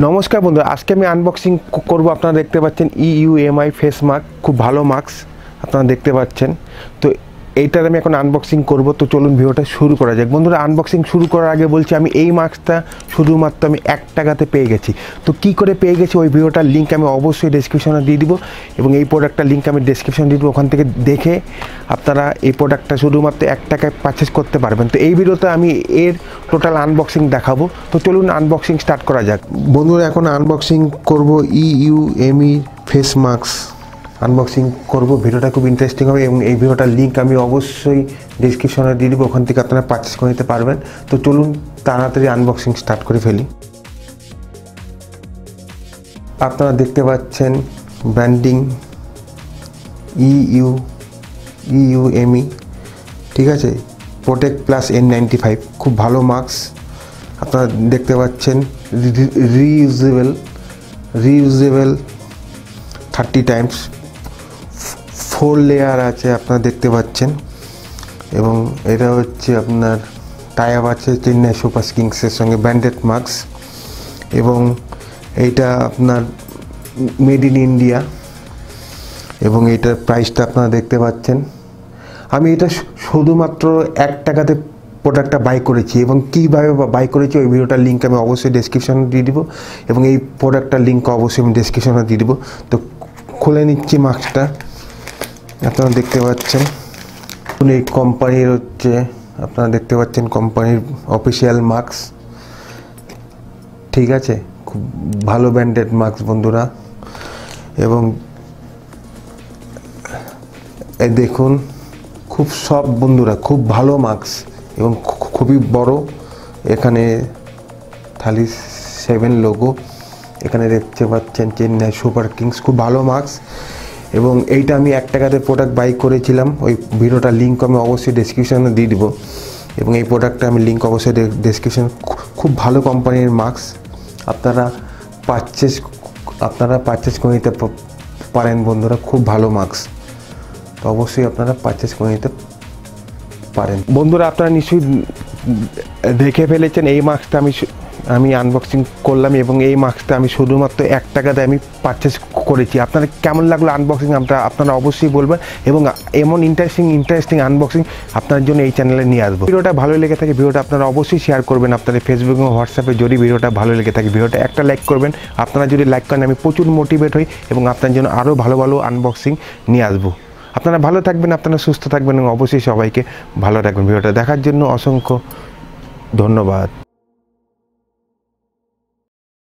নমস্কার বন্ধুরা, আজকে আমি আনবক্সিং করব। আপনারা দেখতে পাচ্ছেন EUMI ফেস মাস্ক, খুব ভালো মাস্ক আপনারা দেখতে পাচ্ছেন। তো এইটার আমি এখন আনবক্সিং করব। তো চলুন ভিডিওটা শুরু করা যাক। বন্ধুরা, আনবক্সিং শুরু করার আগে বলছি, আমি এই মাস্কটা শুধুমাত্র আমি 1 টাকাতে পেয়ে গেছি। তো কি করে পেয়ে গেছি ওই ভিডিওটার লিঙ্ক আমি অবশ্যই ডেসক্রিপশনে দিয়ে দিব, এবং এই প্রোডাক্টটার লিঙ্ক আমি ডেসক্রিপশনে দিয়ে দেবো। ওখান থেকে দেখে আপনারা এই প্রোডাক্টটা শুধুমাত্র 1 টাকায় পারচেস করতে পারবেন। তো এই ভিডিওতে আমি এর টোটাল আনবক্সিং দেখাবো। তো চলুন আনবক্সিং স্টার্ট করা যাক। বন্ধুরা, এখন আনবক্সিং করব EUMI ফেস মাস্ক আনবক্সিং করব। ভিডিওটা খুব ইন্টারেস্টিং হবে, এবং এই ভিডিওটার লিঙ্ক আমি অবশ্যই ডিসক্রিপশনে দিয়ে দেবো। ওখান থেকে আপনারা পারচেস করে নিতে পারবেন। তো চলুন তাড়াতাড়ি আনবক্সিং স্টার্ট করে ফেলি। আপনারা দেখতে পাচ্ছেন ব্র্যান্ডিং EUMI, ঠিক আছে। প্রোটেক্ট প্লাস N95, খুব ভালো মাস্ক। আপনারা দেখতে পাচ্ছেন রিইউজেবল 30 টাইমস, 4 লেয়ার আছে আপনারা দেখতে পাচ্ছেন। এবং এটা হচ্ছে আপনার টাই আপ আছে চেন্নাই সুপার কিংসের সঙ্গে, ব্র্যান্ডেড মাস্ক। এবং এইটা আপনার মেড ইন ইন্ডিয়া, এবং এইটার প্রাইসটা আপনারা দেখতে পাচ্ছেন। আমি এটা শুধুমাত্র 1 টাকাতে প্রোডাক্টটা বাই করেছি, এবং কীভাবে বাই করেছি ওই ভিডিওটার লিঙ্ক আমি অবশ্যই ডেসক্রিপশনে দিয়ে দিব, এবং এই প্রোডাক্টটার লিঙ্ক অবশ্যই আমি ডেসক্রিপশনে দিয়ে দিব। তো খুলে নিচ্ছি মাস্কটা। আপনারা দেখতে পাচ্ছেন এই কোম্পানির হচ্ছে, আপনারা দেখতে পাচ্ছেন কোম্পানির অফিসিয়াল মাস্ক, ঠিক আছে। খুব ভালো ব্র্যান্ডেড মাস্ক বন্ধুরা। এবং এই দেখুন, খুব সফট বন্ধুরা, খুব ভালো মাস্ক, এবং খুবই বড়। এখানে 37 লোগো, এখানে দেখতে পাচ্ছেন চেন্নাই সুপার কিংস, খুব ভালো মাস্ক। এবং এইটা আমি 1 টাকাতে প্রোডাক্ট বাই করেছিলাম। ওই ভিডিওটার লিঙ্ক আমি অবশ্যই ডেসক্রিপশনে দিয়ে দিব, এবং এই প্রোডাক্টটা আমি লিঙ্ক অবশ্যই ডেসক্রিপশন। খুব ভালো কোম্পানির মাস্ক, আপনারা পারচেস করে নিতে পারেন বন্ধুরা। খুব ভালো মাস্ক, তো অবশ্যই আপনারা পারচেস করে নিতে পারেন। বন্ধুরা, আপনারা নিশ্চয়ই দেখে ফেলেছেন এই মাস্কটা আমি আনবক্সিং করলাম, এবং এই মাস্কটা আমি শুধুমাত্র 1 টাকাতে আমি পারচেস করেছি। আপনারা কেমন লাগলো আনবক্সিং আপনারা অবশ্যই বলবেন, এবং এমন ইন্টারেস্টিং আনবক্সিং আপনার জন্য এই চ্যানেলে নিয়ে আসবো। ভিডিওটা ভালো লেগে থাকে ভিডিওটা আপনারা অবশ্যই শেয়ার করবেন আপনাদের ফেসবুক এবং হোয়াটসঅ্যাপে। যদি ভিডিওটা ভালো লেগে থাকে ভিডিওটা একটা লাইক করবেন। আপনারা যদি লাইক করেন আমি প্রচুর মোটিভেট হই, এবং আপনার জন্য আরও ভালো ভালো আনবক্সিং নিয়ে আসবো। আপনারা ভালো থাকবেন, আপনারা সুস্থ থাকবেন, এবং অবশ্যই সবাইকে ভালো রাখবেন। ভিডিওটা দেখার জন্য অসংখ্য ধন্যবাদ।